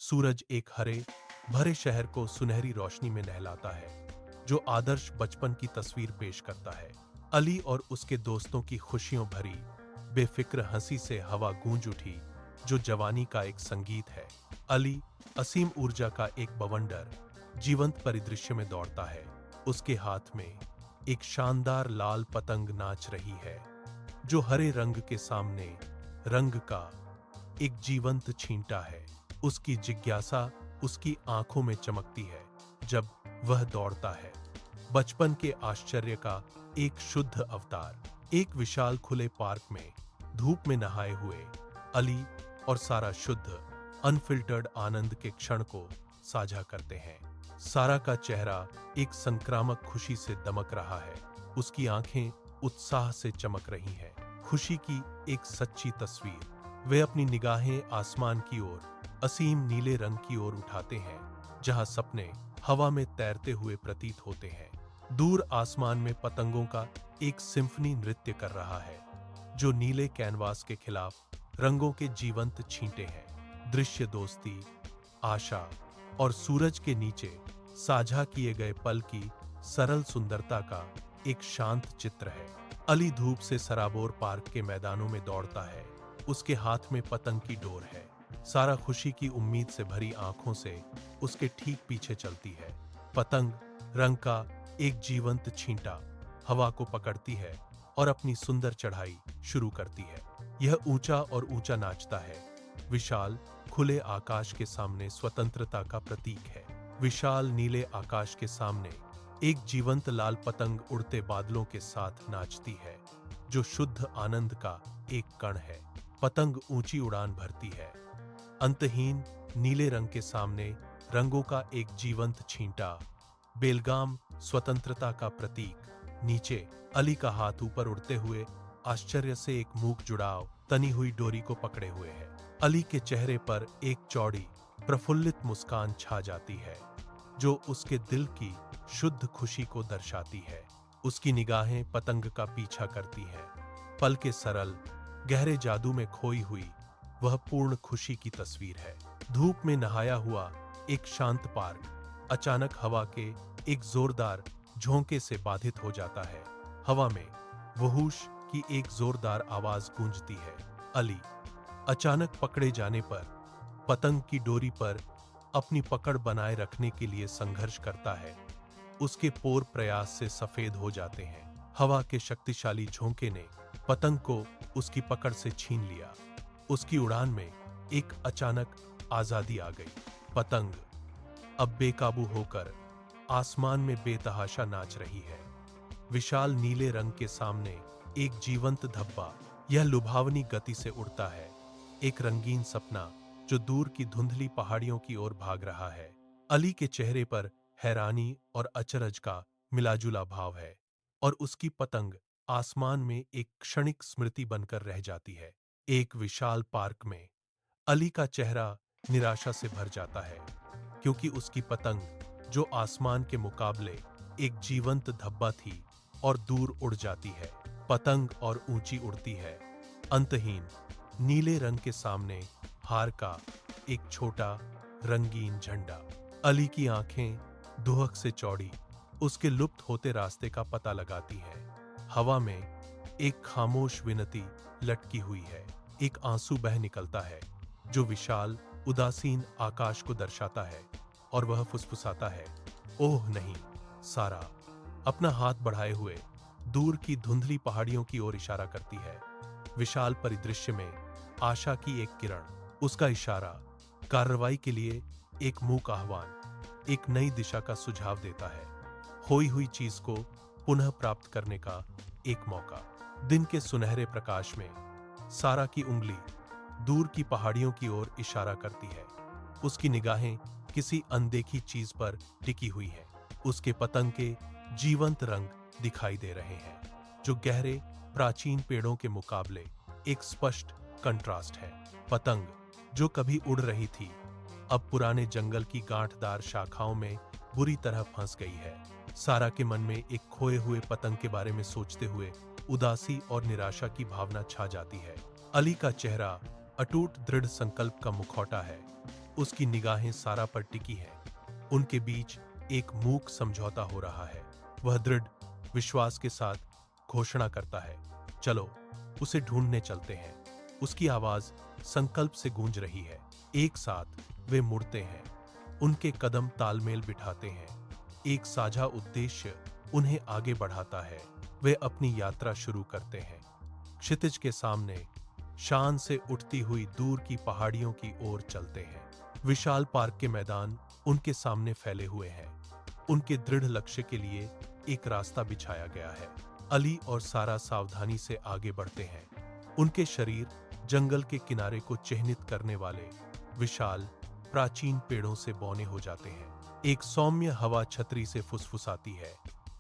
सूरज एक हरे भरे शहर को सुनहरी रोशनी में नहलाता है, जो आदर्श बचपन की तस्वीर पेश करता है। अली और उसके दोस्तों की खुशियों भरी बेफिक्र हंसी से हवा गूंज उठी, जो जवानी का एक संगीत है। अली असीम ऊर्जा का एक बवंडर जीवंत परिदृश्य में दौड़ता है। उसके हाथ में एक शानदार लाल पतंग नाच रही है, जो हरे रंग के सामने रंग का एक जीवंत छींटा है। उसकी जिज्ञासा उसकी आंखों में चमकती है जब वह दौड़ता है। बचपन के आश्चर्य का एक शुद्ध अवतार। एक विशाल खुले पार्क में धूप में नहाए हुए अली और सारा शुद्ध अनफिल्टर्ड आनंद के क्षण को साझा करते हैं। सारा का चेहरा एक संक्रामक खुशी से दमक रहा है। उसकी आंखें उत्साह से चमक रही हैं, खुशी की एक सच्ची तस्वीर। वे अपनी निगाहें आसमान की ओर, असीम नीले रंग की ओर उठाते हैं, जहां सपने हवा में तैरते हुए प्रतीत होते हैं। दूर आसमान में पतंगों का एक सिम्फनी नृत्य कर रहा है, जो नीले कैनवास के खिलाफ रंगों के जीवंत छींटे हैं। दृश्य दोस्ती, आशा और सूरज के नीचे साझा किए गए पल की सरल सुंदरता का एक शांत चित्र है। अली धूप से सराबोर पार्क के मैदानों में दौड़ता है। उसके हाथ में पतंग की डोर है। सारा खुशी की उम्मीद से भरी आंखों से उसके ठीक पीछे चलती है। पतंग रंग का एक जीवंत छींटा हवा को पकड़ती है और अपनी सुंदर चढ़ाई शुरू करती है। यह ऊंचा और ऊंचा नाचता है, विशाल खुले आकाश के सामने स्वतंत्रता का प्रतीक है। विशाल नीले आकाश के सामने एक जीवंत लाल पतंग उड़ते बादलों के साथ नाचती है, जो शुद्ध आनंद का एक कण है। पतंग ऊंची उड़ान भरती है, अंतहीन नीले रंग के सामने रंगों का एक जीवंत छींटा, बेलगाम स्वतंत्रता का प्रतीक। नीचे अली का हाथ ऊपर उड़ते हुए आश्चर्य से एक मूक जुड़ाव तनी हुई डोरी को पकड़े हुए है। अली के चेहरे पर एक चौड़ी प्रफुल्लित मुस्कान छा जाती है, जो उसके दिल की शुद्ध खुशी को दर्शाती है। उसकी निगाहें पतंग का पीछा करती हैं, पल के सरल गहरे जादू में खोई हुई वह पूर्ण खुशी की तस्वीर है। धूप में नहाया हुआ एक शांत पार्क अचानक हवा के एक जोरदार झोंके से बाधित हो जाता है। हवा में वहूश की एक जोरदार आवाज गूंजती है। अली अचानक पकड़े जाने पर पतंग की डोरी पर अपनी पकड़ बनाए रखने के लिए संघर्ष करता है। उसके पोर प्रयास से सफेद हो जाते हैं। हवा के शक्तिशाली झोंके ने पतंग को उसकी पकड़ से छीन लिया। उसकी उड़ान में एक अचानक आजादी आ गई। पतंग अब बेकाबू होकर आसमान में बेतहाशा नाच रही है। विशाल नीले रंग के सामने एक जीवंत धब्बा यह लुभावनी गति से उड़ता है, एक रंगीन सपना जो दूर की धुंधली पहाड़ियों की ओर भाग रहा है। अली के चेहरे पर हैरानी और अचरज का मिलाजुला भाव है, और उसकी पतंग आसमान में एक क्षणिक स्मृति बनकर रह जाती है। एक विशाल पार्क में अली का चेहरा निराशा से भर जाता है, क्योंकि उसकी पतंग, जो आसमान के मुकाबले एक जीवंत धब्बा थी, और दूर उड़ जाती है। पतंग और ऊंची उड़ती है, अंतहीन नीले रंग के सामने हार का एक छोटा रंगीन झंडा। अली की आंखें दुहक से चौड़ी उसके लुप्त होते रास्ते का पता लगाती है। हवा में एक खामोश विनती लटकी हुई है। एक आंसू बह निकलता है, जो विशाल उदासीन आकाश को दर्शाता है, और वह फुसफुसाता है, ओह नहीं। सारा अपना हाथ बढ़ाए हुए दूर की धुंधली पहाड़ियों की ओर इशारा करती है। विशाल परिदृश्य में आशा की एक किरण, उसका इशारा कार्रवाई के लिए एक मूक आह्वान, एक नई दिशा का सुझाव देता है। खोई हुई चीज को पुनः प्राप्त करने का एक मौका। दिन के सुनहरे प्रकाश में सारा की उंगली दूर की पहाड़ियों की ओर इशारा करती है। उसकी निगाहें किसी अनदेखी चीज पर टिकी हुई हैं। उसके पतंग के जीवंत रंग दिखाई दे रहे हैं, जो गहरे प्राचीन पेड़ों के मुकाबले एक स्पष्ट कंट्रास्ट है। पतंग जो कभी उड़ रही थी, अब पुराने जंगल की गांठदार शाखाओं में बुरी तरह फंस गई है। सारा के मन में एक खोए हुए पतंग के बारे में सोचते हुए उदासी और निराशा की भावना छा जाती है। अली का चेहरा अटूट दृढ़ संकल्प का मुखौटा है, उसकी निगाहें सारा पर टिकी हैं। उनके बीच एक मूक समझौता हो रहा है। वह दृढ़ विश्वास के साथ घोषणा करता है, चलो उसे ढूंढने चलते हैं। उसकी आवाज संकल्प से गूंज रही है। एक साथ वे मुड़ते हैं, उनके कदम तालमेल बिठाते हैं। एक साझा उद्देश्य उन्हें आगे बढ़ाता है। वे अपनी यात्रा शुरू करते हैं। क्षितिज के सामने शान से उठती हुई दूर की पहाड़ियों की ओर चलते हैं। विशाल पार्क के मैदान उनके सामने फैले हुए हैं। उनके दृढ़ लक्ष्य के लिए एक रास्ता बिछाया गया है। अली और सारा सावधानी से आगे बढ़ते हैं। उनके शरीर जंगल के किनारे को चिह्नित करने वाले विशाल प्राचीन पेड़ों से बौने हो जाते हैं। एक सौम्य हवा छतरी से फुसफुसाती है,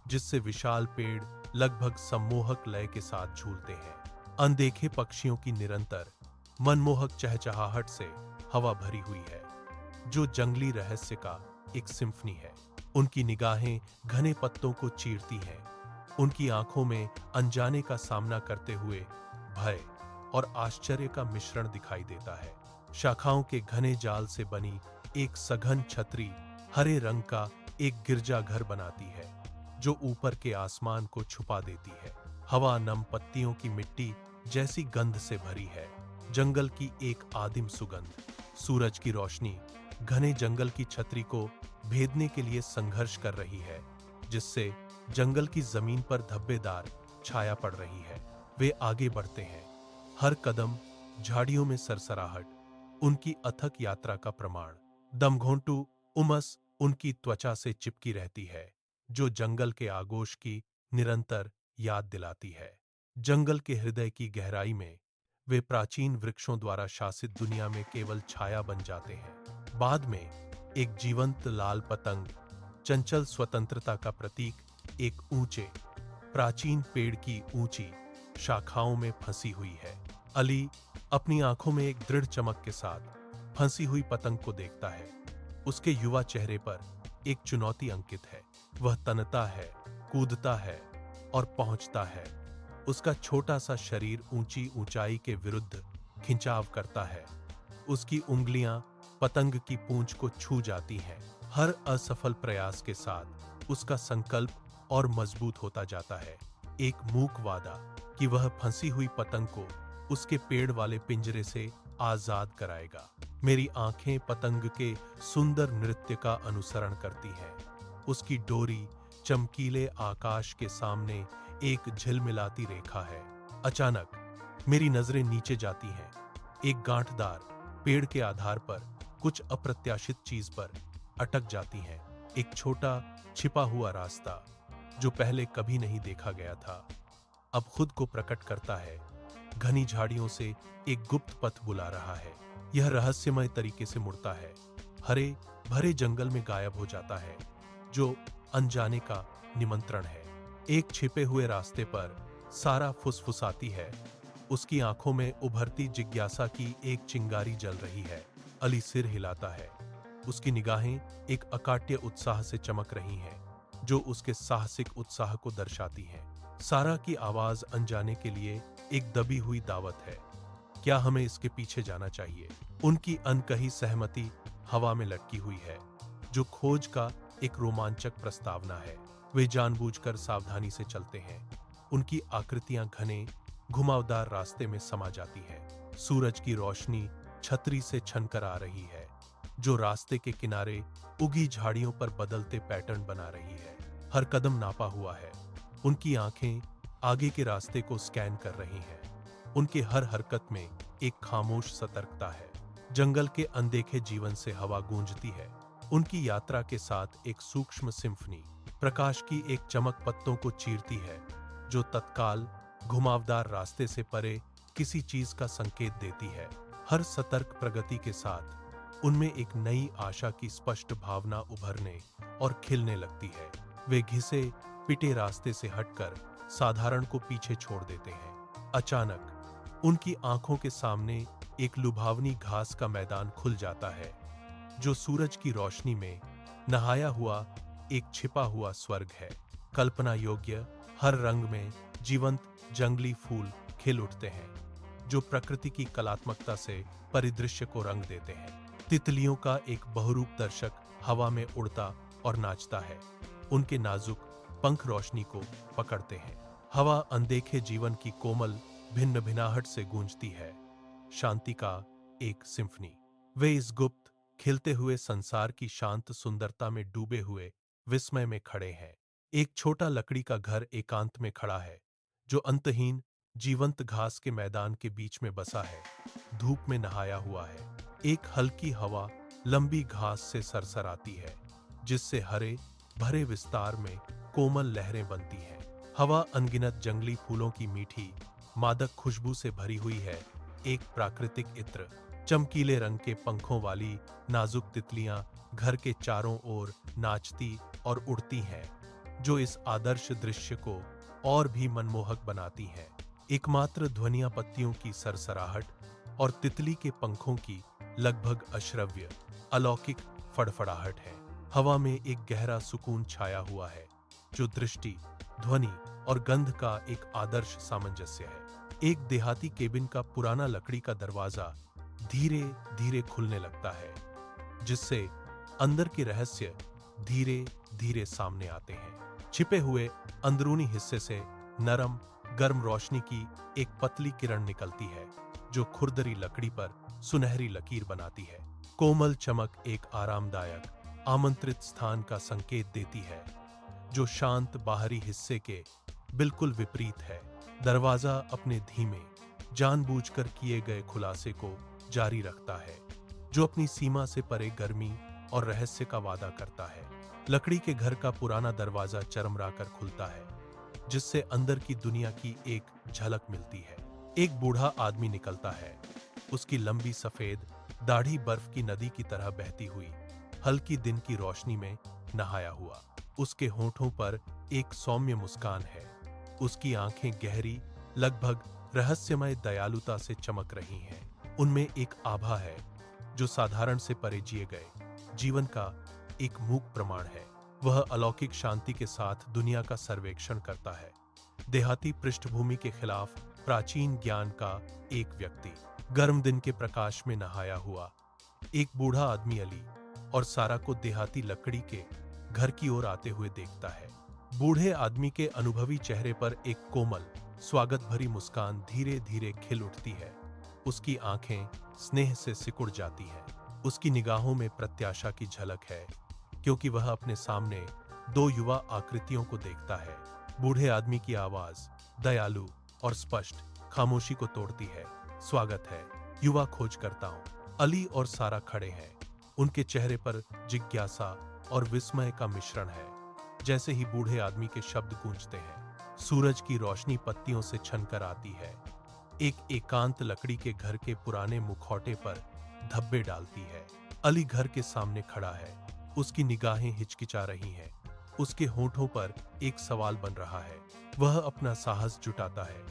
जिससे विशाल पेड़ लगभग सम्मोहक लय के साथ झूलते हैं। अनदेखे पक्षियों की निरंतर मनमोहक चहचहाहट से हवा भरी हुई है, जो जंगली रहस्य का एक सिम्फनी है। उनकी निगाहें घने पत्तों को चीरती हैं। उनकी आंखों में अनजाने का सामना करते हुए भय और आश्चर्य का मिश्रण दिखाई देता है। शाखाओं के घने जाल से बनी एक सघन छतरी हरे रंग का एक गिरजाघर बनाती है, जो ऊपर के आसमान को छुपा देती है। हवा नम पत्तियों की मिट्टी जैसी गंध से भरी है, जंगल की एक आदिम सुगंध। सूरज की रोशनी घने जंगल की छतरी को भेदने के लिए संघर्ष कर रही है, जिससे जंगल की जमीन पर धब्बेदार छाया पड़ रही है। वे आगे बढ़ते हैं, हर कदम झाड़ियों में सरसराहट, उनकी अथक यात्रा का प्रमाण। दमघोंटू उमस उनकी त्वचा से चिपकी रहती है, जो जंगल के आगोश की निरंतर याद दिलाती है। जंगल के हृदय की गहराई में वे प्राचीन वृक्षों द्वारा शासित दुनिया में केवल छाया बन जाते हैं। बाद में एक जीवंत लाल पतंग, चंचल स्वतंत्रता का प्रतीक, एक ऊंचे प्राचीन पेड़ की ऊंची शाखाओं में फंसी हुई है। अली अपनी आंखों में एक दृढ़ चमक के साथ फंसी हुई पतंग को देखता है। उसके युवा चेहरे पर एक चुनौती अंकित है। वह तनता है, कूदता है और पहुंचता है। उसका छोटा सा शरीर ऊंची ऊंचाई के विरुद्ध खिंचाव करता है। उसकी उंगलियां पतंग की पूंछ को छू जाती हैं। हर असफल प्रयास के साथ उसका संकल्प और मजबूत होता जाता है। एक मूक वादा कि वह फंसी हुई पतंग को उसके पेड़ वाले पिंजरे से आजाद कराएगा। मेरी आंखें पतंग के सुंदर नृत्य का अनुसरण करती हैं। उसकी डोरी चमकीले आकाश के सामने एक झिलमिलाती रेखा है। अचानक मेरी नजरें नीचे जाती हैं। एक गांठदार पेड़ के आधार पर कुछ अप्रत्याशित चीज पर अटक जाती हैं। एक छोटा छिपा हुआ रास्ता जो पहले कभी नहीं देखा गया था, अब खुद को प्रकट करता है। घनी झाड़ियों से एक गुप्त पथ बुला रहा है। यह रहस्यमय तरीके से मुड़ता है, हरे भरे जंगल में गायब हो जाता है, जो अनजाने का निमंत्रण है। एक छिपे हुए रास्ते पर सारा फुसफुसाती है। उसकी आंखों में उभरती जिज्ञासा की एक चिंगारी जल रही है। अली सिर हिलाता है। उसकी निगाहें एक अकाट्य उत्साह से चमक रही हैं, जो उसके साहसिक उत्साह को दर्शाती हैं। सारा की आवाज अनजाने के लिए एक दबी हुई दावत है। क्या हमें इसके पीछे जाना चाहिए? उनकी अनकही सहमति हवा में लटकी हुई है, जो खोज का एक रोमांचक प्रस्तावना है। वे जानबूझकर सावधानी से चलते हैं। उनकी आकृतियां घने घुमावदार रास्ते में समा जाती हैं। सूरज की रोशनी छतरी से छनकर आ रही है, जो रास्ते के किनारे उगी झाड़ियों पर बदलते पैटर्न बना रही है। हर कदम नापा हुआ है। उनकी आंखें आगे के रास्ते को स्कैन कर रही हैं। उनके हर हरकत में एक खामोश सतर्कता है। जंगल के अनदेखे जीवन से हवा गूंजती है। उनकी यात्रा के साथ एक सूक्ष्म सिम्फनी, प्रकाश की एक चमक पत्तों को चीरती है, जो तत्काल घुमावदार रास्ते से परे किसी चीज का संकेत देती है। हर सतर्क प्रगति के साथ उनमें एक नई आशा की स्पष्ट भावना उभरने और खिलने लगती है। वे घिसे पिटे रास्ते से हटकर साधारण को पीछे छोड़ देते हैं। अचानक उनकी आंखों के सामने एक लुभावनी घास का मैदान खुल जाता है, जो सूरज की रोशनी में नहाया हुआ एक छिपा हुआ स्वर्ग है। कल्पना योग्य हर रंग में जीवंत जंगली फूल खिल उठते हैं, जो प्रकृति की कलात्मकता से परिदृश्य को रंग देते हैं। तितलियों का एक बहुरूप दर्शक हवा में उड़ता और नाचता है। उनके नाजुक पंख रोशनी को पकड़ते हैं। हवा अनदेखे जीवन की कोमल भिन्न भिन्नाहट से गूंजती है, शांति का एक सिम्फनी। वे इस गुप्त खिलते हुए संसार की शांत सुंदरता में डूबे हुए विस्मय में खड़े हैं। एक छोटा लकड़ी का घर एकांत में खड़ा है, जो अंतहीन जीवंत घास के मैदान के बीच में बसा है, धूप में नहाया हुआ है। एक हल्की हवा लंबी घास से सरसराती है, जिससे हरे भरे विस्तार में कोमल लहरें बनती हैं। हवा अनगिनत जंगली फूलों की मीठी मादक खुशबू से भरी हुई है, एक प्राकृतिक इत्र। चमकीले रंग के पंखों वाली नाजुक तितलियां घर के चारों ओर नाचती और उड़ती हैं, जो इस आदर्श दृश्य को और भी मनमोहक बनाती हैं। एकमात्र ध्वनियां पत्तियों की सरसराहट और तितली के पंखों की लगभग अश्रव्य अलौकिक फड़फड़ाहट है। हवा में एक गहरा सुकून छाया हुआ है, जो दृष्टि, ध्वनि और गंध का एक आदर्श सामंजस्य है। एक देहाती केबिन का पुराना लकड़ी का दरवाजा धीरे धीरे खुलने लगता है, जिससे अंदर के रहस्य धीरे धीरे सामने आते हैं। छिपे हुए अंदरूनी हिस्से से नरम गर्म रोशनी की एक पतली किरण निकलती है, जो खुरदरी लकड़ी पर सुनहरी लकीर बनाती है। कोमल चमक एक आरामदायक आमंत्रित स्थान का संकेत देती है, जो शांत बाहरी हिस्से के बिल्कुल विपरीत है। दरवाजा अपने धीमे जानबूझकर किए गए खुलासे को जारी रखता है, जो अपनी सीमा से परे गर्मी और रहस्य का वादा करता है। लकड़ी के घर का पुराना दरवाजा चरमराकर खुलता है, जिससे अंदर की दुनिया की एक झलक मिलती है। एक बूढ़ा आदमी निकलता है, उसकी लंबी सफेद दाढ़ी बर्फ की नदी की तरह बहती हुई, हल्की दिन की रोशनी में नहाया हुआ। उसके होठों पर एक सौम्य मुस्कान है, उसकी आंखें गहरी लगभग रहस्यमय दयालुता से चमक रही हैं। उनमें एक आभा है, जो साधारण से परे जिए गए जीवन का एक मूक प्रमाण है। वह अलौकिक शांति के साथ दुनिया का सर्वेक्षण करता है, देहाती पृष्ठभूमि के खिलाफ प्राचीन ज्ञान का एक व्यक्ति। गर्म दिन के प्रकाश में नहाया हुआ एक बूढ़ा आदमी अली और सारा को देहाती लकड़ी के घर की ओर आते हुए देखता है। बूढ़े आदमी के अनुभवी चेहरे पर एक कोमल स्वागत भरी मुस्कान धीरे धीरे खिल उठती है। उसकी आंखें स्नेह से सिकुड़ जाती हैं। उसकी निगाहों में प्रत्याशा की झलक है, क्योंकि वह अपने सामने दो युवा आकृतियों को देखता है। बूढ़े आदमी की आवाज दयालु और स्पष्ट खामोशी को तोड़ती है। स्वागत है, युवा खोज करता हूं। अली और सारा खड़े हैं। उनके चेहरे पर जिज्ञासा और विस्मय का मिश्रण है। जैसे ही बूढ़े आदमी के शब्द गूंजते हैं, सूरज की रोशनी पत्तियों से छनकर आती है, एक एकांत लकड़ी के घर के पुराने मुखौटे पर धब्बे डालती है। अली घर के सामने खड़ा है, उसकी निगाहें हिचकिचा रही हैं। उसके होठों पर एक सवाल बन रहा है। वह अपना साहस जुटाता है।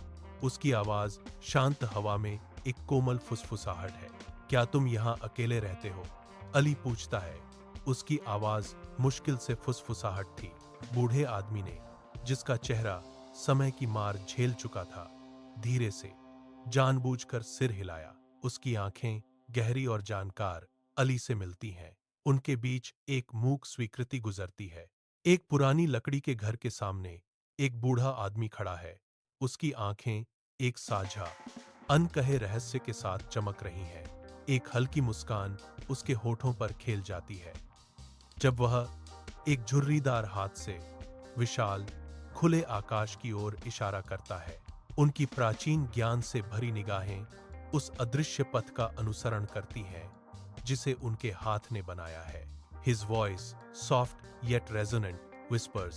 उसकी आवाज शांत हवा में एक कोमल फुसफुसाहट है। क्या तुम यहाँ अकेले रहते हो? अली पूछता है। उसकी आवाज मुश्किल से फुसफुसाहट थी। बूढ़े आदमी ने, जिसका चेहरा समय की मार झेल चुका था, धीरे से जानबूझकर सिर हिलाया। उसकी आंखें गहरी और जानकार अली से मिलती हैं। उनके बीच एक मूक स्वीकृति गुजरती है। एक पुरानी लकड़ी के घर के सामने एक बूढ़ा आदमी खड़ा है। उसकी आंखें एक साझा अनकहे रहस्य के साथ चमक रही हैं। एक हल्की मुस्कान उसके होठों पर खेल जाती है, जब वह एक झुर्रीदार हाथ से विशाल खुले आकाश की ओर इशारा करता है। उनकी प्राचीन ज्ञान से भरी निगाहें उस अदृश्य पथ का अनुसरण करती हैं, जिसे उनके हाथ ने बनाया है। His voice, soft yet resonant, whispers,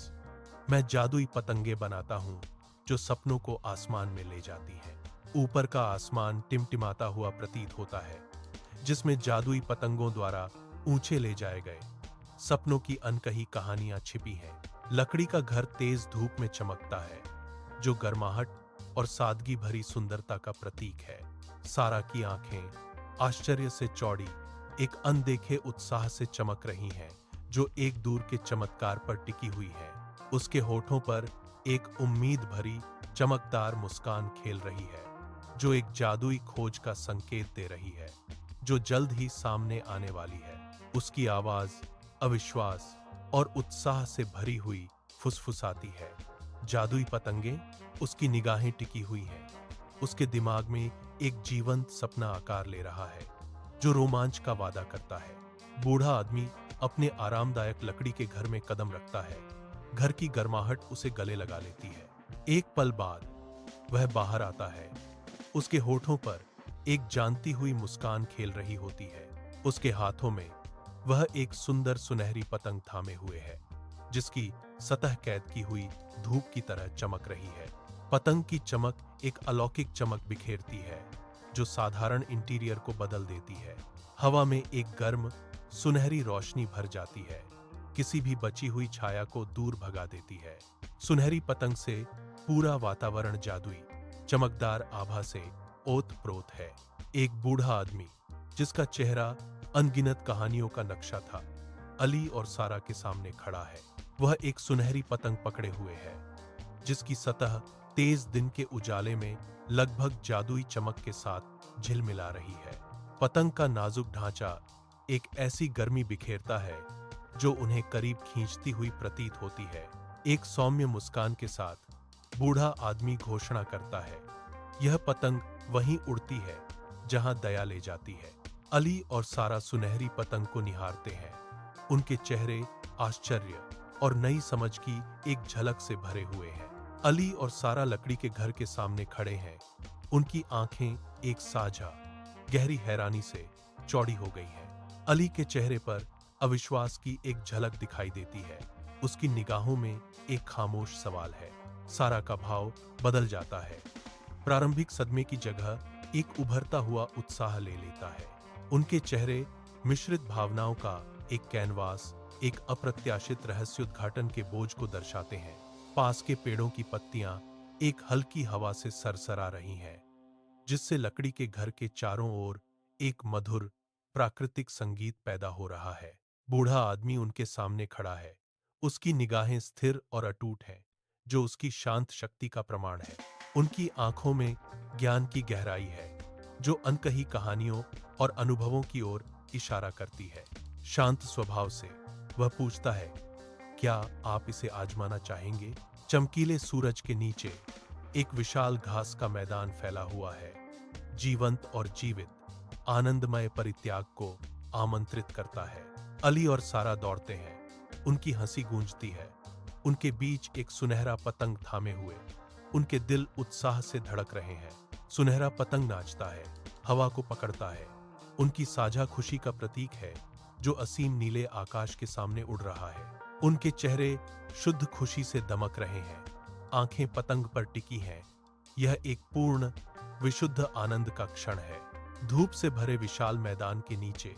मैं जादुई पतंगे बनाता हूँ जो सपनों को आसमान में ले जाती हैं। ऊपर का आसमान टिमटिमाता हुआ प्रतीत होता है, जिसमें जादुई पतंगों द्वारा ऊंचे ले जाए गए सपनों की अनकही कहानियां छिपी हैं। लकड़ी का घर तेज धूप में चमकता है, जो गर्माहट और सादगी भरी सुंदरता का प्रतीक है। सारा की आंखें आश्चर्य से चौड़ी एक अनदेखे उत्साह से चमक रही हैं, जो एक दूर के चमत्कार पर टिकी हुई है। उसके होठों पर एक उम्मीद भरी चमकदार मुस्कान खेल रही है, जो एक जादुई खोज का संकेत दे रही है। जो जल्द ही सामने आने वाली है। उसकी आवाज अविश्वास और उत्साह से भरी हुई फुसफुसाती है। जादुई पतंगे, उसकी निगाहें टिकी हुई हैं। उसके दिमाग में एक जीवंत सपना आकार ले रहा है जो रोमांच का वादा करता है। बूढ़ा आदमी अपने आरामदायक लकड़ी के घर में कदम रखता है। घर की गर्माहट उसे गले लगा लेती है। एक पल बाद वह बाहर आता है। उसके होठों पर एक जानती हुई मुस्कान खेल रही होती है। उसके हाथों में वह एक सुंदर सुनहरी पतंग थामे हुए है जिसकी सतह कैद की हुई धूप की तरह चमक रही है। पतंग की चमक एक अलौकिक चमक बिखेरती है जो साधारण इंटीरियर को बदल देती है। हवा में एक गर्म सुनहरी रोशनी भर जाती है, किसी भी बची हुई छाया को दूर भगा देती है। सुनहरी पतंग से पूरा वातावरण जादुई चमकदार आभा से ओत-प्रोत है। एक बूढ़ा आदमी जिसका चेहरा अनगिनत कहानियों का नक्शा था, अली और सारा के सामने खड़ा है। वह एक सुनहरी पतंग पकड़े हुए है जिसकी सतह तेज दिन के उजाले में लगभग जादुई चमक के साथ झिलमिला रही है। पतंग का नाजुक ढांचा एक ऐसी गर्मी बिखेरता है जो उन्हें करीब खींचती हुई प्रतीत होती है। एक सौम्य मुस्कान के साथ बूढ़ा आदमी घोषणा करता है, यह पतंग वहीं उड़ती है जहां दया ले जाती है। अली और सारा सुनहरी पतंग को निहारते हैं। उनके चेहरे आश्चर्य और नई समझ की एक झलक से भरे हुए हैं। अली और सारा लकड़ी के घर के सामने खड़े हैं। उनकी आंखें एक साझा गहरी हैरानी से चौड़ी हो गई हैं। अली के चेहरे पर अविश्वास की एक झलक दिखाई देती है। उसकी निगाहों में एक खामोश सवाल है। सारा का भाव बदल जाता है। प्रारंभिक सदमे की जगह एक उभरता हुआ उत्साह ले लेता है। उनके चेहरे मिश्रित भावनाओं का एक कैनवास, एक अप्रत्याशित रहस्योद्घाटन के बोझ को दर्शाते हैं। पास के पेड़ों की पत्तियां एक हल्की हवा से सरसरा रही हैं, जिससे लकड़ी के घर के चारों ओर एक मधुर प्राकृतिक संगीत पैदा हो रहा है। बूढ़ा आदमी उनके सामने खड़ा है। उसकी निगाहें स्थिर और अटूट हैं, जो उसकी शांत शक्ति का प्रमाण है। उनकी आंखों में ज्ञान की गहराई है, जो अनकही कहानियों और अनुभवों की ओर इशारा करती है। शांत स्वभाव से वह पूछता है, क्या आप इसे आजमाना चाहेंगे? चमकीले सूरज के नीचे एक विशाल घास का मैदान फैला हुआ है, जीवंत और जीवित, आनंदमय परित्याग को आमंत्रित करता है। अली और सारा दौड़ते हैं। उनकी हंसी गूंजती है। उनके बीच एक सुनहरा पतंग थामे हुए। उनके दिल उत्साह से धड़क रहे हैं। सुनहरा पतंग नाचता है, हवा को पकड़ता है। उनकी साझा खुशी का प्रतीक है, जो असीम नीले आकाश के सामने उड़ रहा है। उनके चेहरे शुद्ध खुशी से दमक रहे हैं। आंखें पतंग पर टिकी हैं। यह एक पूर्ण विशुद्ध आनंद का क्षण है। धूप से भरे विशाल मैदान के नीचे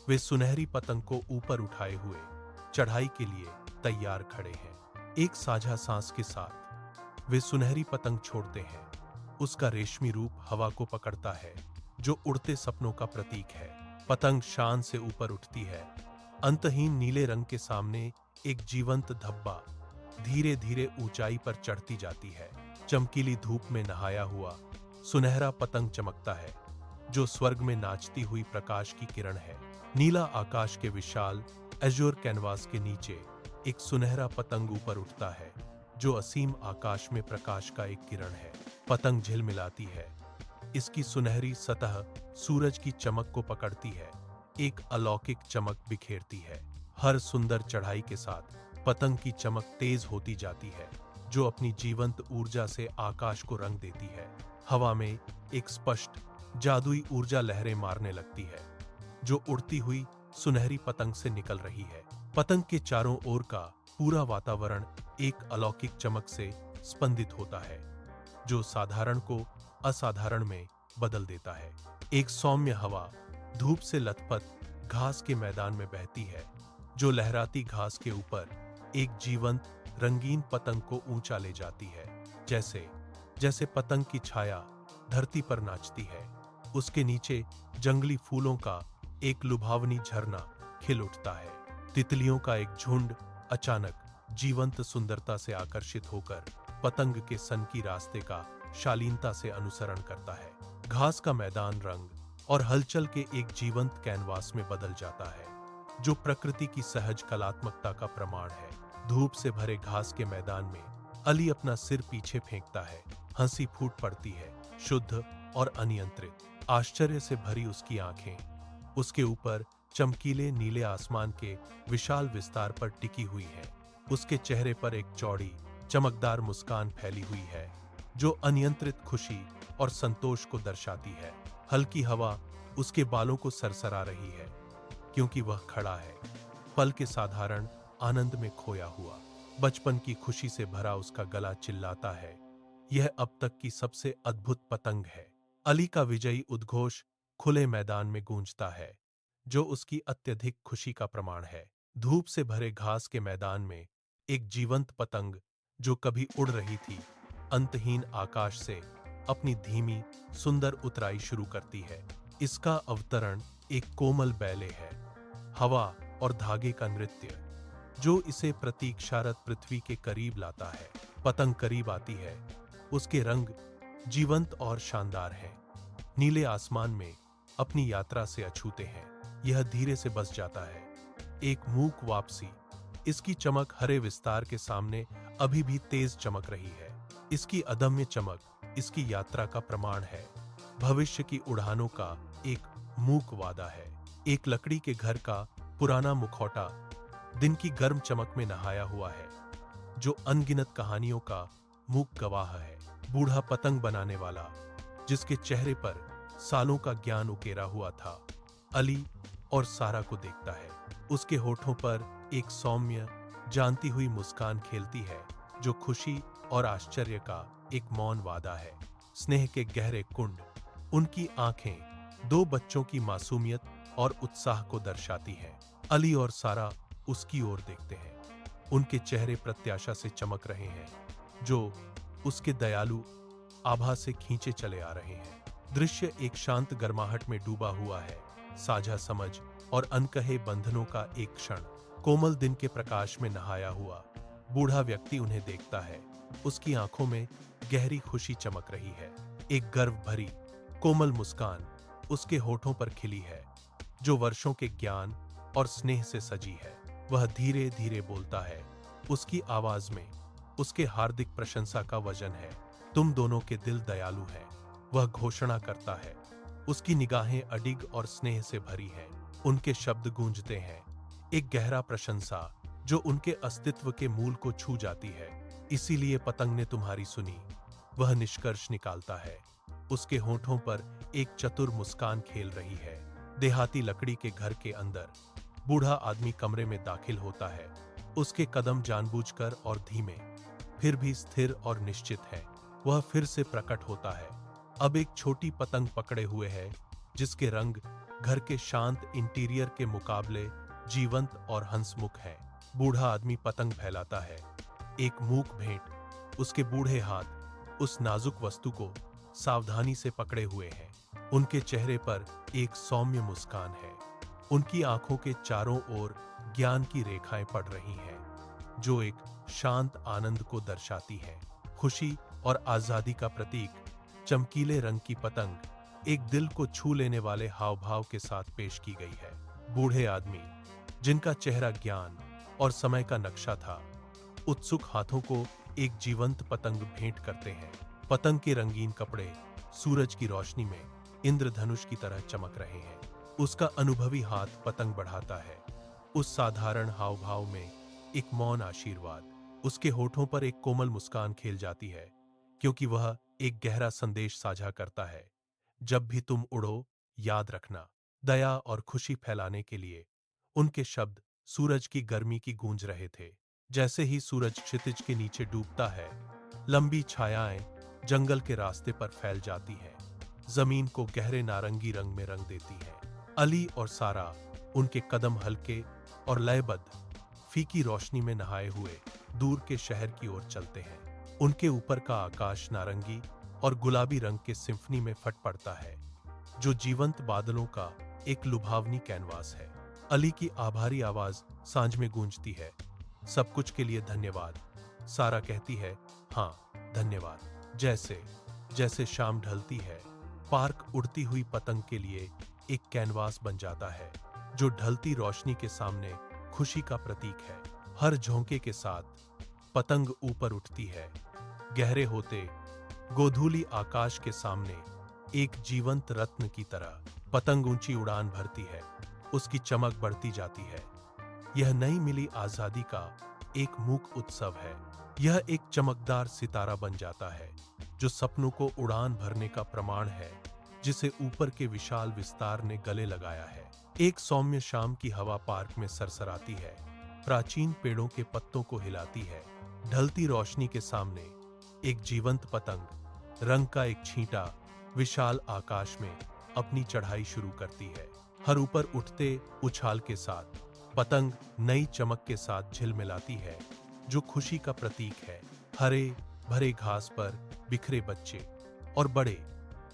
वे सुनहरी पतंग को ऊपर उठाए हुए चढ़ाई के लिए तैयार खड़े हैं। एक साझा सांस के साथ वे सुनहरी पतंग छोड़ते हैं। उसका रेशमी रूप हवा को पकड़ता है, जो उड़ते सपनों का प्रतीक है। पतंग शान से ऊपर उठती है। अंतहीन नीले रंग के सामने एक जीवंत धब्बा धीरे धीरे ऊंचाई पर चढ़ती जाती है। चमकीली धूप में नहाया हुआ सुनहरा पतंग चमकता है, जो स्वर्ग में नाचती हुई प्रकाश की किरण है। नीला आकाश के विशाल एज़्योर कैनवास के नीचे एक सुनहरा पतंग ऊपर उठता है, जो असीम आकाश में प्रकाश का एक किरण है। पतंग झिलमिलाती है। इसकी सुनहरी सतह सूरज की चमक को पकड़ती है, एक अलौकिक चमक बिखेरती है। हर सुंदर चढ़ाई के साथ पतंग की चमक तेज होती जाती है, जो अपनी जीवंत ऊर्जा से आकाश को रंग देती है। हवा में एक स्पष्ट जादुई ऊर्जा लहरें मारने लगती है, जो उड़ती हुई सुनहरी पतंग से निकल रही है। पतंग के चारों ओर का पूरा वातावरण एक अलौकिक चमक से स्पंदित होता है, जो साधारण को असाधारण में बदल देता है। एक सौम्य हवा धूप से लथपथ घास के मैदान में बहती है, जो लहराती घास के ऊपर एक जीवंत रंगीन पतंग को ऊंचा ले जाती है। जैसे जैसे पतंग की छाया धरती पर नाचती है, उसके नीचे जंगली फूलों का एक लुभावनी झरना खिल उठता है। तितलियों का एक झुंड अचानक जीवंत सुंदरता से आकर्षित होकर पतंग के सनकी रास्ते का शालीनता से अनुसरण करता है। घास का मैदान रंग और हलचल के एक जीवंत कैनवास में बदल जाता है, जो प्रकृति की सहज कलात्मकता का प्रमाण है। धूप से भरे घास के मैदान में अली अपना सिर पीछे फेंकता है। हंसी फूट पड़ती है, शुद्ध और अनियंत्रित। आश्चर्य से भरी उसकी आंखें उसके ऊपर चमकीले नीले आसमान के विशाल विस्तार पर टिकी हुई हैं। उसके चेहरे पर एक चौड़ी चमकदार मुस्कान फैली हुई है, जो अनियंत्रित खुशी और संतोष को दर्शाती है। हल्की हवा उसके बालों को सरसरा रही है, क्योंकि वह खड़ा है, पल के साधारण आनंद में खोया हुआ। बचपन की खुशी से भरा उसका गला चिल्लाता है, यह अब तक की सबसे अद्भुत पतंग है। अली का विजयी उद्घोष खुले मैदान में गूंजता है, जो उसकी अत्यधिक खुशी का प्रमाण है। धूप से भरे घास के मैदान में एक जीवंत पतंग, जो कभी उड़ रही थी, अंतहीन आकाश से अपनी धीमी सुंदर उतराई शुरू करती है। इसका अवतरण एक कोमल बैले है, हवा और धागे का नृत्य, जो इसे प्रतीक्षारत पृथ्वी के करीब लाता है। पतंग करीब आती है, उसके रंग जीवंत और शानदार हैं, नीले आसमान में अपनी यात्रा से अछूते हैं। यह धीरे से बस जाता है, एक मूक वापसी। इसकी चमक हरे विस्तार के सामने अभी भी तेज चमक रही है। इसकी अदम्य चमक इसकी यात्रा का प्रमाण है, भविष्य की उड़ानों का एक मूक वादा है। एक लकड़ी के घर का पुराना मुखौटा दिन की गर्म चमक में नहाया हुआ है, जो अनगिनत कहानियों का मूक गवाह है। बूढ़ा पतंग बनाने वाला, जिसके चेहरे पर सालों का ज्ञान उकेरा हुआ था, अली और सारा को देखता है। उसके होठों पर एक सौम्य जानती हुई मुस्कान खेलती है, जो खुशी और आश्चर्य का एक मौन वादा है। स्नेह के गहरे कुंड, उनकी आंखें दो बच्चों की मासूमियत और उत्साह को दर्शाती हैं। अली और सारा उसकी ओर देखते हैं, उनके चेहरे प्रत्याशा से चमक रहे हैं, जो उसके दयालु आभा से खींचे चले आ रहे हैं। दृश्य एक शांत गर्माहट में डूबा हुआ है, साझा समझ और अनकहे बंधनों का एक क्षण। कोमल दिन के प्रकाश में नहाया हुआ बूढ़ा व्यक्ति उन्हें देखता है, उसकी आंखों में गहरी खुशी चमक रही है। एक गर्व भरी कोमल मुस्कान उसके होठों पर खिली है, जो वर्षों के ज्ञान और स्नेह से सजी है। वह धीरे धीरे बोलता है, उसकी आवाज में उसके हार्दिक प्रशंसा का वजन है। तुम दोनों के दिल दयालु हैं, वह घोषणा करता है। उसकी निगाहें अडिग और स्नेह से भरी हैं, उनके शब्द गूंजते हैं, एक गहरा प्रशंसा जो उनके अस्तित्व के मूल को छू जाती है। इसीलिए पतंग ने तुम्हारी सुनी, वह निष्कर्ष निकालता है। उसके होठों पर एक चतुर मुस्कान खेल रही है। देहाती लकड़ी के घर के अंदर बूढ़ा आदमी कमरे में दाखिल होता है। उसके कदम जानबूझकर और धीमे, फिर भी स्थिर और निश्चित हैं। वह फिर से प्रकट होता है, अब एक छोटी पतंग पकड़े हुए है, जिसके रंग घर के शांत इंटीरियर के मुकाबले जीवंत और हंसमुख है। बूढ़ा आदमी पतंग फैलाता है, एक मूक भेंट। उसके बूढ़े हाथ उस नाजुक वस्तु को सावधानी से पकड़े हुए हैं। उनके चेहरे पर एक सौम्य मुस्कान है, उनकी आंखों के चारों ओर ज्ञान की रेखाएं पड़ रही हैं, जो एक शांत आनंद को दर्शाती हैं। खुशी और आजादी का प्रतीक चमकीले रंग की पतंग एक दिल को छू लेने वाले हाव भाव के साथ पेश की गई है। बूढ़े आदमी, जिनका चेहरा ज्ञान और समय का नक्शा था, उत्सुक हाथों को एक जीवंत पतंग भेंट करते हैं। पतंग के रंगीन कपड़े सूरज की रोशनी में इंद्रधनुष की तरह चमक रहे हैं। उसका अनुभवी हाथ पतंग बढ़ाता है, उस साधारण हाव भाव में एक मौन आशीर्वाद। उसके होठों पर एक कोमल मुस्कान खेल जाती है, क्योंकि वह एक गहरा संदेश साझा करता है। जब भी तुम उड़ो, याद रखना। दया और खुशी फैलाने के लिए उनके शब्द सूरज की गर्मी की गूंज रहे थे। जैसे ही सूरज क्षितिज के नीचे डूबता है, लंबी छायाएं जंगल के रास्ते पर फैल जाती हैं, जमीन को गहरे नारंगी रंग में रंग देती हैं। अली और सारा, उनके कदम हल्के और लयबद्ध, फीकी रोशनी में नहाए हुए दूर के शहर की ओर चलते हैं। उनके ऊपर का आकाश नारंगी और गुलाबी रंग के सिम्फनी में फट पड़ता है, जो जीवंत बादलों का एक लुभावनी कैनवास है। अली की आभारी आवाज सांझ में गूंजती है, सब कुछ के लिए धन्यवाद। सारा कहती है, हाँ धन्यवाद। जैसे जैसे शाम ढलती है, पार्क उड़ती हुई पतंग के लिए एक कैनवास बन जाता है, जो ढलती रोशनी के सामने खुशी का प्रतीक है। हर झोंके के साथ पतंग ऊपर उठती है, गहरे होते गोधूली आकाश के सामने एक जीवंत रत्न की तरह। पतंग ऊंची उड़ान भरती है, उसकी चमक बढ़ती जाती है। यह नई मिली आजादी का एक मूक उत्सव है। यह एक चमकदार सितारा बन जाता है, जो सपनों को उड़ान भरने का प्रमाण है, जिसे ऊपर के विशाल विस्तार ने गले लगाया है। एक सौम्य शाम की हवा पार्क में सरसराती है, प्राचीन पेड़ों के पत्तों को हिलाती है। ढलती रोशनी के सामने एक जीवंत पतंग, रंग का एक छींटा, विशाल आकाश में अपनी चढ़ाई शुरू करती है। हर ऊपर उठते उछाल के साथ पतंग नई चमक के साथ झिलमिलाती है, जो खुशी का प्रतीक है। हरे भरे घास पर बिखरे बच्चे और बड़े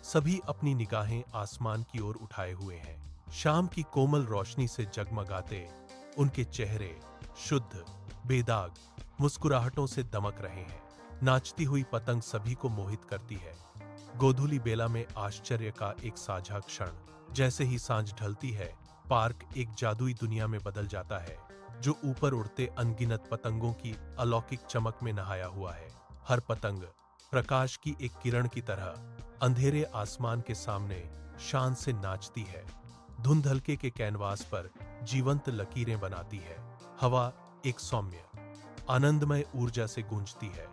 सभी अपनी निगाहें आसमान की ओर उठाए हुए हैं। शाम की कोमल रोशनी से जगमगाते उनके चेहरे शुद्ध, बेदाग मुस्कुराहटों से दमक रहे हैं। नाचती हुई पतंग सभी को मोहित करती है। गोधूली बेला में आश्चर्य का एक साझा क्षण। जैसे ही सांझ ढलती है, पार्क एक जादुई दुनिया में बदल जाता है, जो ऊपर उड़ते अनगिनत पतंगों की अलौकिक चमक में नहाया हुआ है। हर पतंग प्रकाश की एक किरण की तरह अंधेरे आसमान के सामने शान से नाचती है, धुंध हल्के के कैनवास पर जीवंत लकीरें बनाती है। हवा एक सौम्य, आनंदमय ऊर्जा से गूंजती है,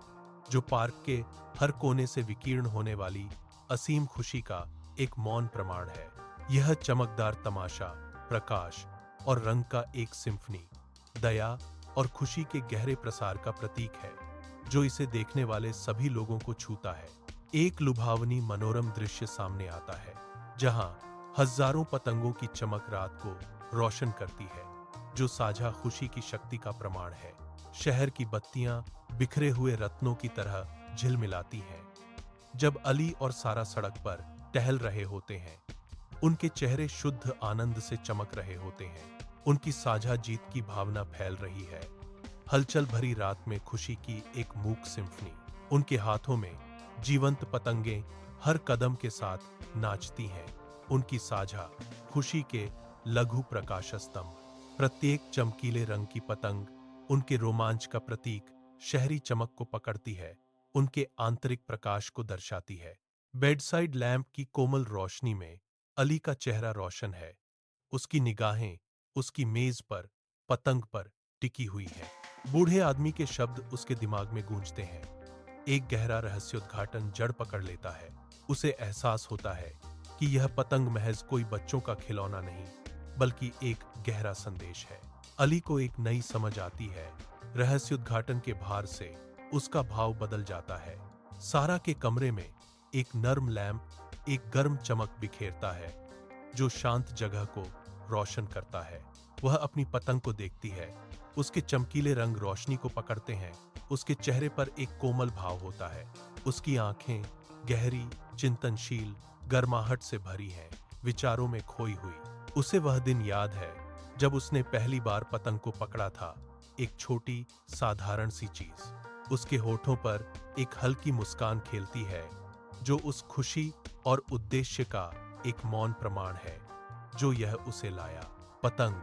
जो पार्क के हर कोने से विकीर्ण होने वाली असीम खुशी का एक मौन प्रमाण है। यह चमकदार तमाशा प्रकाश और रंग का एक सिम्फनी, दया और खुशी के गहरे प्रसार का प्रतीक है, जो इसे देखने वाले सभी लोगों को छूता है। एक लुभावनी मनोरम दृश्य सामने आता है, जहां हजारों पतंगों की चमक रात को रोशन करती है, जो साझा खुशी की शक्ति का प्रमाण है। शहर की बत्तियां बिखरे हुए रत्नों की तरह झिलमिलाती हैं। जब अली और सारा सड़क पर टहल रहे होते हैं, उनके चेहरे शुद्ध आनंद से चमक रहे होते हैं। उनकी साझा जीत की भावना फैल रही है। हलचल भरी रात में खुशी की एक मूक सिम्फनी। उनके हाथों में जीवंत पतंगें हर कदम के साथ नाचती हैं। उनकी साझा खुशी के लघु प्रकाश स्तंभ। प्रत्येक चमकीले रंग की पतंग उनके रोमांच का प्रतीक, शहरी चमक को पकड़ती है, उनके आंतरिक प्रकाश को दर्शाती है। बेडसाइड लैंप की कोमल रोशनी में अली का चेहरा रोशन है। उसकी निगाहें उसकी मेज पर पतंग पर टिकी हुई हैं। बूढ़े आदमी के शब्द उसके दिमाग में गूंजते हैं। एक गहरा रहस्योद्घाटन जड़ पकड़ लेता है। उसे एहसास होता है कि यह पतंग महज कोई बच्चों का खिलौना नहीं, बल्कि एक गहरा संदेश है। अली को एक नई समझ आती है। रहस्योद्घाटन के भार से उसका भाव बदल जाता है। सारा के कमरे में एक नर्म लैंप एक गर्म चमक बिखेरता है, जो शांत जगह को रोशन करता है। वह अपनी पतंग को देखती है। उसके चमकीले रंग रोशनी को पकड़ते हैं। उसके चेहरे पर एक कोमल भाव होता है। उसकी आंखें गहरी, चिंतनशील, गर्माहट से भरी हैं, विचारों में खोई हुई। उसे वह दिन याद है जब उसने पहली बार पतंग को पकड़ा था, एक छोटी साधारण सी चीज। उसके होठों पर एक हल्की मुस्कान खेलती है, जो उस खुशी और उद्देश्य का एक मौन प्रमाण है जो यह उसे लाया। पतंग,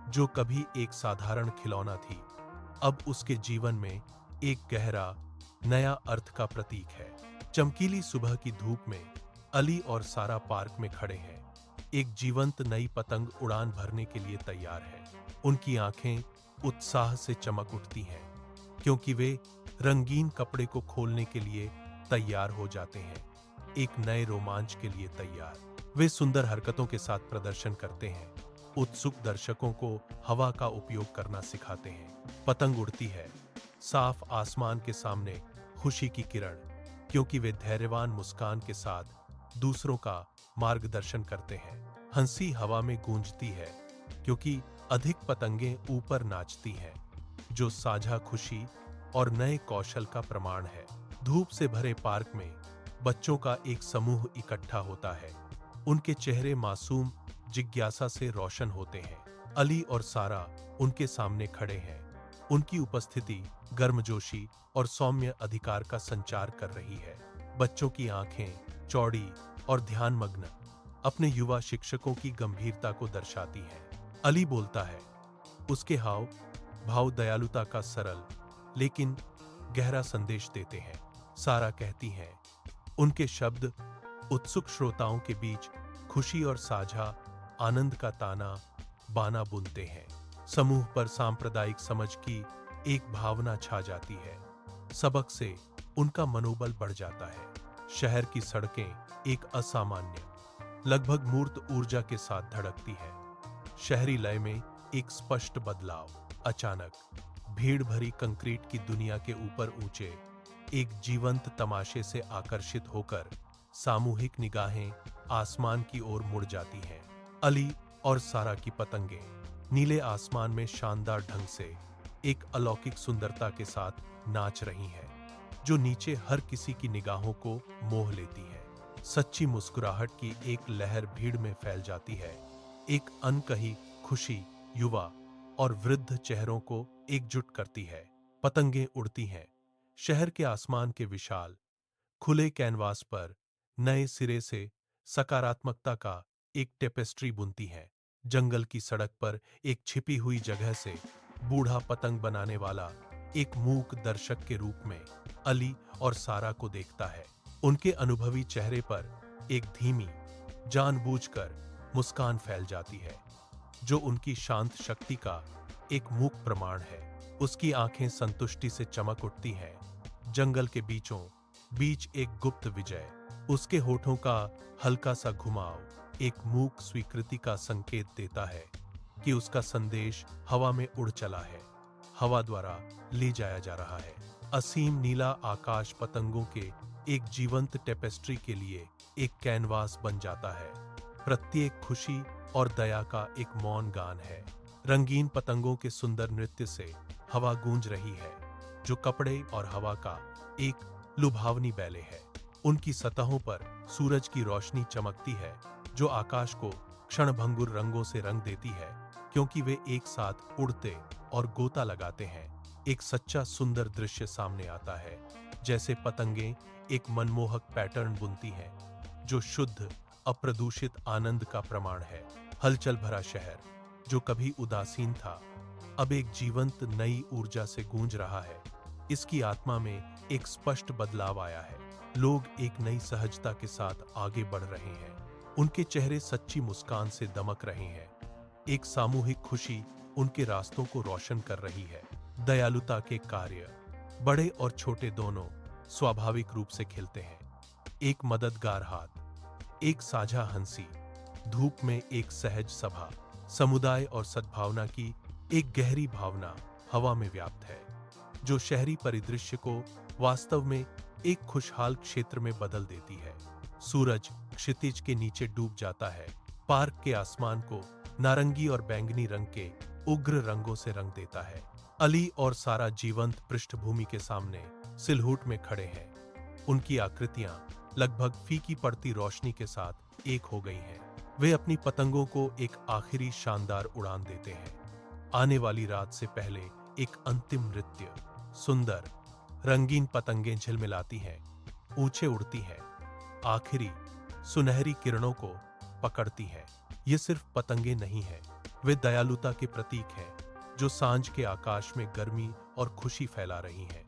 जो कभी एक साधारण खिलौना थी, अब उसके जीवन में एक गहरा नया अर्थ का प्रतीक है। चमकीली सुबह की धूप में अली और सारा पार्क में खड़े हैं। एक जीवंत नई पतंग उड़ान भरने के लिए तैयार है। उनकी आंखें उत्साह से चमक उठती हैं, क्योंकि वे रंगीन कपड़े को खोलने के लिए तैयार हो जाते हैं, एक नए रोमांच के लिए तैयार। वे सुंदर हरकतों के साथ प्रदर्शन करते हैं, उत्सुक दर्शकों को हवा का उपयोग करना सिखाते हैं। पतंग उड़ती है, साफ आसमान के सामने खुशी की किरण, क्योंकि वे धैर्यवान मुस्कान के साथ दूसरों का मार्गदर्शन करते हैं। हंसी हवा में गूंजती है, क्योंकि अधिक पतंगें ऊपर नाचती हैं, जो साझा खुशी और नए कौशल का प्रमाण है। धूप से भरे पार्क में बच्चों का एक समूह इकट्ठा होता है। उनके चेहरे मासूम जिज्ञासा से रोशन होते हैं। अली और सारा उनके सामने खड़े हैं। उनकी उपस्थिति गर्मजोशी और सौम्य अधिकार का संचार कर रही है। बच्चों की आंखें चौड़ी, और ध्यानमग्न अपने युवा शिक्षकों की गंभीरता को दर्शाती है। अली बोलता है, उसके हाव भाव दयालुता का सरल लेकिन गहरा संदेश देते हैं। सारा कहती है, उनके शब्द उत्सुक श्रोताओं के बीच खुशी और साझा आनंद का ताना बाना बुनते हैं। समूह पर सांप्रदायिक समझ की एक भावना छा जाती है। सबक से उनका मनोबल बढ़ जाता है। शहर की सड़कें एक असामान्य लगभग मूर्त ऊर्जा के साथ धड़कती है। शहरी लय में एक स्पष्ट बदलाव। अचानक भीड़ भरी कंक्रीट की दुनिया के ऊपर ऊंचे एक जीवंत तमाशे से आकर्षित होकर सामूहिक निगाहें आसमान की ओर मुड़ जाती हैं। अली और सारा की पतंगें नीले आसमान में शानदार ढंग से एक अलौकिक सुंदरता के साथ नाच रही हैं, जो नीचे हर किसी की निगाहों को मोह लेती है। सच्ची मुस्कुराहट की एक लहर भीड़ में फैल जाती है। एक अनकही खुशी युवा और वृद्ध चेहरों को एकजुट करती है। पतंगें उड़ती हैं, शहर के आसमान के विशाल खुले कैनवास पर नए सिरे से सकारात्मकता का एक टेपेस्ट्री बुनती हैं। जंगल की सड़क पर एक छिपी हुई जगह से बूढ़ा पतंग बनाने वाला एक मूक दर्शक के रूप में अली और सारा को देखता है। उनके अनुभवी चेहरे पर एक धीमी जानबूझकर मुस्कान फैल जाती है, जो उनकी शांत शक्ति का एक मूक प्रमाण है। उसकी आंखें संतुष्टि से चमक उठती हैं। जंगल के बीचों बीच एक गुप्त विजय, उसके होठों का हल्का सा घुमाव एक मूक स्वीकृति का संकेत देता है कि उसका संदेश हवा में उड़ चला है, हवा द्वारा ले जाया जा रहा है। असीम नीला आकाश पतंगों के एक जीवंत टेपेस्ट्री के लिए एक कैनवास बन जाता है। प्रत्येक खुशी और दया का एक मौन गान है। रंगीन पतंगों के सुंदर नृत्य से हवा गूंज रही है, जो कपड़े और हवा का एक लुभावनी बैले है। उनकी सतहों पर सूरज की रोशनी चमकती है, जो आकाश को क्षणभंगुर रंगों से रंग देती है, क्योंकि वे एक साथ उड़ते और गोता लगाते हैं। एक सच्चा सुंदर दृश्य सामने आता है, जैसे पतंगें एक मनमोहक पैटर्न बुनती हैं, जो शुद्ध अप्रदूषित आनंद का प्रमाण है। हलचल भरा शहर, जो कभी उदासीन था, अब एक जीवंत नई ऊर्जा से गूंज रहा है। इसकी आत्मा में एक स्पष्ट बदलाव आया है। लोग एक नई सहजता के साथ आगे बढ़ रहे हैं। उनके चेहरे सच्ची मुस्कान से दमक रहे हैं। एक सामूहिक खुशी उनके रास्तों को रोशन कर रही है। दयालुता के कार्य बड़े और छोटे दोनों स्वाभाविक रूप से खिलते हैं। एक मददगार हाथ, एक साझा हंसी, धूप में एक सहज सभा, समुदाय और सद्भावना की एक गहरी भावना हवा में व्याप्त है, जो शहरी परिदृश्य को वास्तव में एक खुशहाल क्षेत्र में बदल देती है। सूरज क्षितिज के नीचे डूब जाता है, पार्क के आसमान को नारंगी और बैंगनी रंग के उग्र रंगों से रंग देता है। अली और सारा जीवंत पृष्ठभूमि के सामने सिलहूट में खड़े हैं। उनकी आकृतियां लगभग फीकी पड़ती रोशनी के साथ एक हो गई हैं। वे अपनी पतंगों को एक आखिरी शानदार उड़ान देते हैं। आने वाली रात से पहले एक अंतिम नृत्य। सुंदर रंगीन पतंगें झिलमिलाती हैं, ऊंचे उड़ती हैं, आखिरी सुनहरी किरणों को पकड़ती हैं। ये सिर्फ पतंगे नहीं हैं, वे दयालुता के प्रतीक हैं, जो सांझ के आकाश में गर्मी और खुशी फैला रही हैं।